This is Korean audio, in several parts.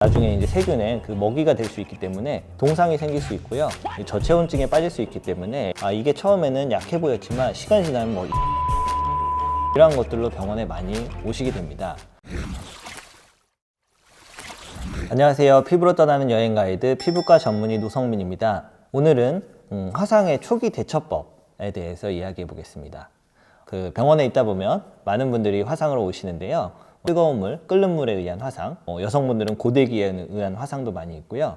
나중에 이제 세균의 그 먹이가 될 수 있기 때문에 동상이 생길 수 있고요. 저체온증에 빠질 수 있기 때문에 이게 처음에는 약해 보였지만 시간이 지나면 뭐 이러한 것들로 병원에 많이 오시게 됩니다. 안녕하세요. 피부로 떠나는 여행 가이드 피부과 전문의 노성민입니다. 오늘은 화상의 초기 대처법에 대해서 이야기해 보겠습니다. 그 병원에 있다 보면 많은 분들이 화상으로 오시는데요. 뜨거운 물, 끓는 물에 의한 화상, 여성분들은 고데기에 의한 화상도 많이 있고요.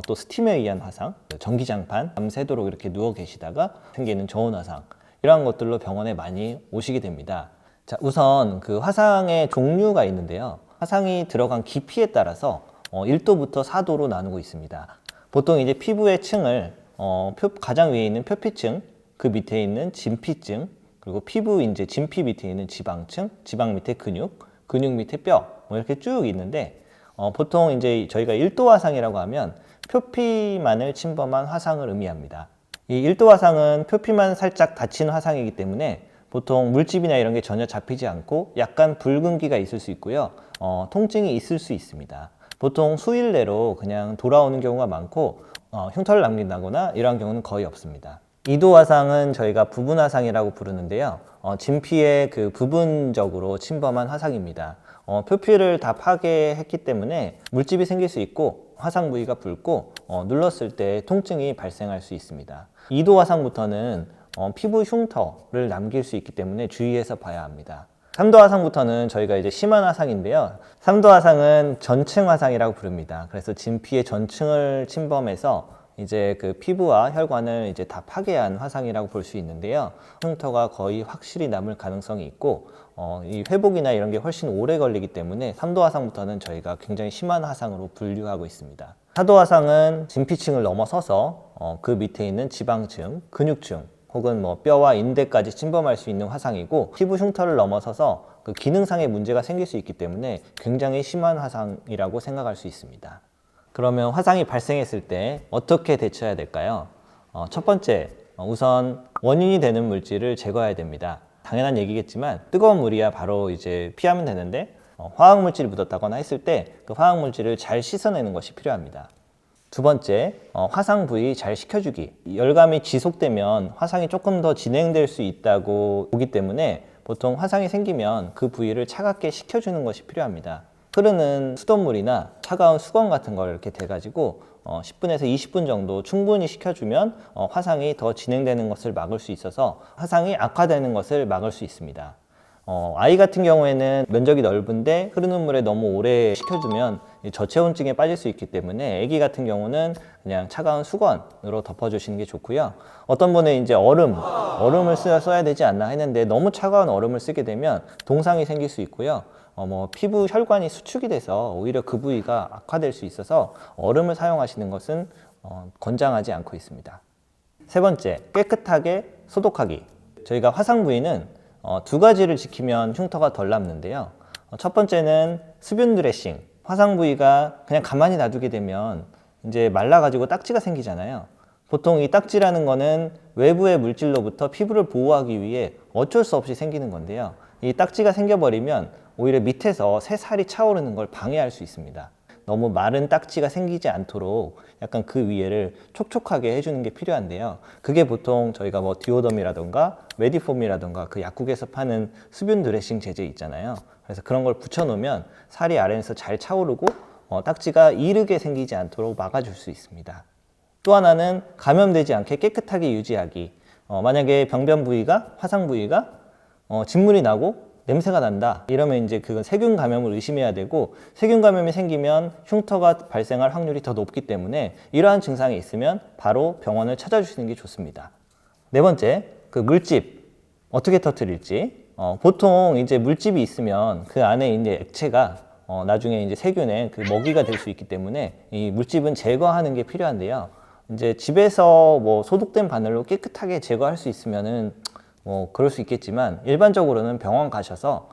또 스팀에 의한 화상, 전기장판, 밤새도록 이렇게 누워 계시다가 생기는 저온 화상, 이러한 것들로 병원에 많이 오시게 됩니다. 자, 우선 그 화상의 종류가 있는데요. 화상이 들어간 깊이에 따라서 1도부터 4도로 나누고 있습니다. 보통 이제 피부의 층을 가장 위에 있는 표피층, 그 밑에 있는 진피층, 그리고 피부 이제 진피 밑에 있는 지방층, 지방 밑에 근육 밑에 뼈, 이렇게 쭉 있는데 보통 이제 저희가 1도 화상이라고 하면 표피만을 침범한 화상을 의미합니다. 이 1도 화상은 표피만 살짝 다친 화상이기 때문에 보통 물집이나 이런 게 전혀 잡히지 않고 약간 붉은기가 있을 수 있고요. 통증이 있을 수 있습니다. 보통 수일 내로 그냥 돌아오는 경우가 많고 흉터를 남긴다거나 이러한 경우는 거의 없습니다. 2도 화상은 저희가 부분 화상이라고 부르는데요. 진피에 그 부분적으로 침범한 화상입니다. 표피를 다 파괴했기 때문에 물집이 생길 수 있고 화상 부위가 붉고 눌렀을 때 통증이 발생할 수 있습니다. 2도 화상부터는 피부 흉터를 남길 수 있기 때문에 주의해서 봐야 합니다. 3도 화상부터는 저희가 이제 심한 화상인데요. 3도 화상은 전층 화상이라고 부릅니다. 그래서 진피의 전층을 침범해서 이제 그 피부와 혈관을 이제 다 파괴한 화상이라고 볼 수 있는데요. 흉터가 거의 확실히 남을 가능성이 있고 이 회복이나 이런 게 훨씬 오래 걸리기 때문에 3도 화상부터는 저희가 굉장히 심한 화상으로 분류하고 있습니다. 4도 화상은 진피층을 넘어서서 그 밑에 있는 지방층, 근육층 혹은 뭐 뼈와 인대까지 침범할 수 있는 화상이고 피부 흉터를 넘어서서 그 기능상의 문제가 생길 수 있기 때문에 굉장히 심한 화상이라고 생각할 수 있습니다. 그러면 화상이 발생했을 때 어떻게 대처해야 될까요? 첫 번째, 우선 원인이 되는 물질을 제거해야 됩니다. 당연한 얘기겠지만 뜨거운 물이야 바로 이제 피하면 되는데 화학 물질이 묻었다거나 했을 때 그 화학 물질을 잘 씻어내는 것이 필요합니다. 두 번째, 화상 부위 잘 식혀주기. 열감이 지속되면 화상이 조금 더 진행될 수 있다고 보기 때문에 보통 화상이 생기면 그 부위를 차갑게 식혀주는 것이 필요합니다. 흐르는 수돗물이나 차가운 수건 같은 걸 이렇게 대가지고 10분에서 20분 정도 충분히 식혀주면 화상이 더 진행되는 것을 막을 수 있어서 화상이 악화되는 것을 막을 수 있습니다. 아이 같은 경우에는 면적이 넓은데 흐르는 물에 너무 오래 식혀두면 저체온증에 빠질 수 있기 때문에 아기 같은 경우는 그냥 차가운 수건으로 덮어주시는 게 좋고요. 어떤 분은 이제 얼음을 써야 되지 않나 했는데 너무 차가운 얼음을 쓰게 되면 동상이 생길 수 있고요. 피부 혈관이 수축이 돼서 오히려 그 부위가 악화될 수 있어서 얼음을 사용하시는 것은 권장하지 않고 있습니다. 세 번째, 깨끗하게 소독하기. 저희가 화상 부위는 두 가지를 지키면 흉터가 덜 남는데요. 첫 번째는 수분 드레싱. 화상 부위가 그냥 가만히 놔두게 되면 이제 말라가지고 딱지가 생기잖아요. 보통 이 딱지라는 거는 외부의 물질로부터 피부를 보호하기 위해 어쩔 수 없이 생기는 건데요. 이 딱지가 생겨버리면 오히려 밑에서 새살이 차오르는 걸 방해할 수 있습니다. 너무 마른 딱지가 생기지 않도록 약간 그 위에를 촉촉하게 해주는 게 필요한데요. 그게 보통 저희가 뭐 디오덤이라던가 메디폼이라던가 그 약국에서 파는 수분 드레싱 제제 있잖아요. 그래서 그런 걸 붙여놓으면 살이 아래에서 잘 차오르고 딱지가 이르게 생기지 않도록 막아줄 수 있습니다. 또 하나는 감염되지 않게 깨끗하게 유지하기. 만약에 병변 부위가, 화상 부위가 진물이 나고 냄새가 난다 이러면 이제 그건 세균 감염을 의심해야 되고 세균 감염이 생기면 흉터가 발생할 확률이 더 높기 때문에 이러한 증상이 있으면 바로 병원을 찾아주시는 게 좋습니다. 네 번째, 그 물집 어떻게 터뜨릴지. 보통 이제 물집이 있으면 그 안에 있는 액체가 나중에 이제 세균의 그 먹이가 될 수 있기 때문에 이 물집은 제거하는 게 필요한데요. 이제 집에서 뭐 소독된 바늘로 깨끗하게 제거할 수 있으면은 그럴 수 있겠지만 일반적으로는 병원 가셔서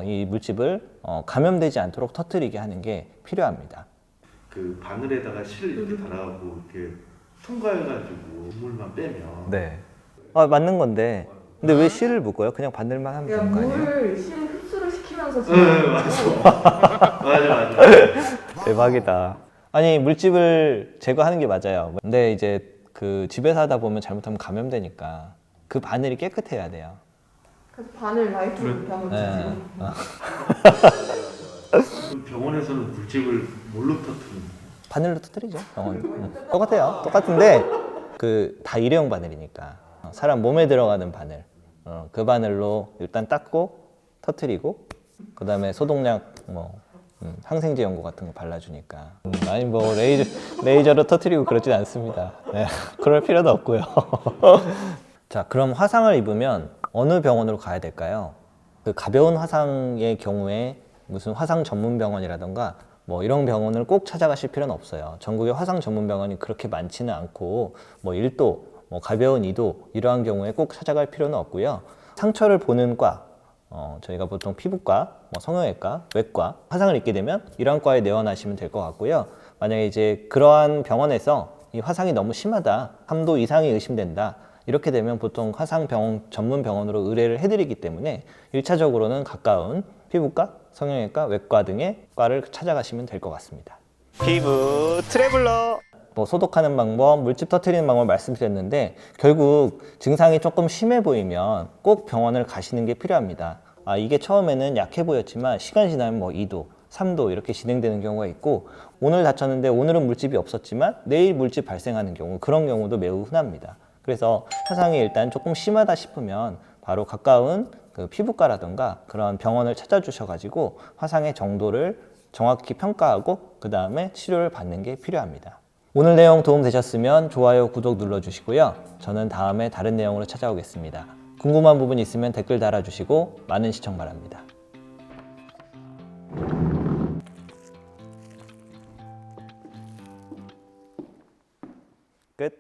이 물집을 감염되지 않도록 터뜨리게 하는 게 필요합니다. 그 바늘에다가 실 이렇게 달아갖고 이렇게 통과해가지고 물만 빼면. 네. 맞는 건데. 근데 왜 실을 묶어요? 그냥 바늘만 하면 되는 거 아니에요? 물을 실을 흡수를 시키면서 네, 맞아. 맞아. 대박이다. 아니 물집을 제거하는 게 맞아요. 근데 이제 그 집에서 하다 보면 잘못하면 감염되니까 그 바늘이 깨끗해야 돼요. 그래서 바늘 라이트로 이렇게 하면 네. 그 병원에서는 물집을 뭘로 터트리는 바늘로 터뜨리죠. 병원. 똑같아요. 똑같은데 그 다 일회용 바늘이니까 사람 몸에 들어가는 바늘. 그 바늘로 일단 닦고 터뜨리고 그 다음에 소독약 뭐 항생제 연고 같은 거 발라주니까 아니 뭐 레이저로 터뜨리고 그러진 않습니다. 네, 그럴 필요도 없고요. 자, 그럼 화상을 입으면 어느 병원으로 가야 될까요? 그 가벼운 화상의 경우에 무슨 화상 전문 병원이라던가 뭐 이런 병원을 꼭 찾아가실 필요는 없어요. 전국에 화상 전문 병원이 그렇게 많지는 않고 뭐 1도, 뭐 가벼운 2도 이러한 경우에 꼭 찾아갈 필요는 없고요. 상처를 보는 과, 저희가 보통 피부과, 뭐 성형외과, 외과, 화상을 입게 되면 이러한 과에 내원하시면 될 것 같고요. 만약에 이제 그러한 병원에서 이 화상이 너무 심하다, 3도 이상이 의심된다, 이렇게 되면 보통 화상 병원, 전문 병원으로 의뢰를 해드리기 때문에 1차적으로는 가까운 피부과, 성형외과, 외과 등의 과를 찾아가시면 될 것 같습니다. 피부 트래블러. 뭐 소독하는 방법, 물집 터트리는 방법 말씀드렸는데 결국 증상이 조금 심해 보이면 꼭 병원을 가시는 게 필요합니다. 이게 처음에는 약해 보였지만 시간이 지나면 뭐 2도, 3도 이렇게 진행되는 경우가 있고 오늘 다쳤는데 오늘은 물집이 없었지만 내일 물집 발생하는 경우 그런 경우도 매우 흔합니다. 그래서 화상이 일단 조금 심하다 싶으면 바로 가까운 그 피부과라든가 그런 병원을 찾아주셔가지고 화상의 정도를 정확히 평가하고 그 다음에 치료를 받는 게 필요합니다. 오늘 내용 도움 되셨으면 좋아요, 구독 눌러주시고요. 저는 다음에 다른 내용으로 찾아오겠습니다. 궁금한 부분 있으면 댓글 달아주시고 많은 시청 바랍니다. 끝.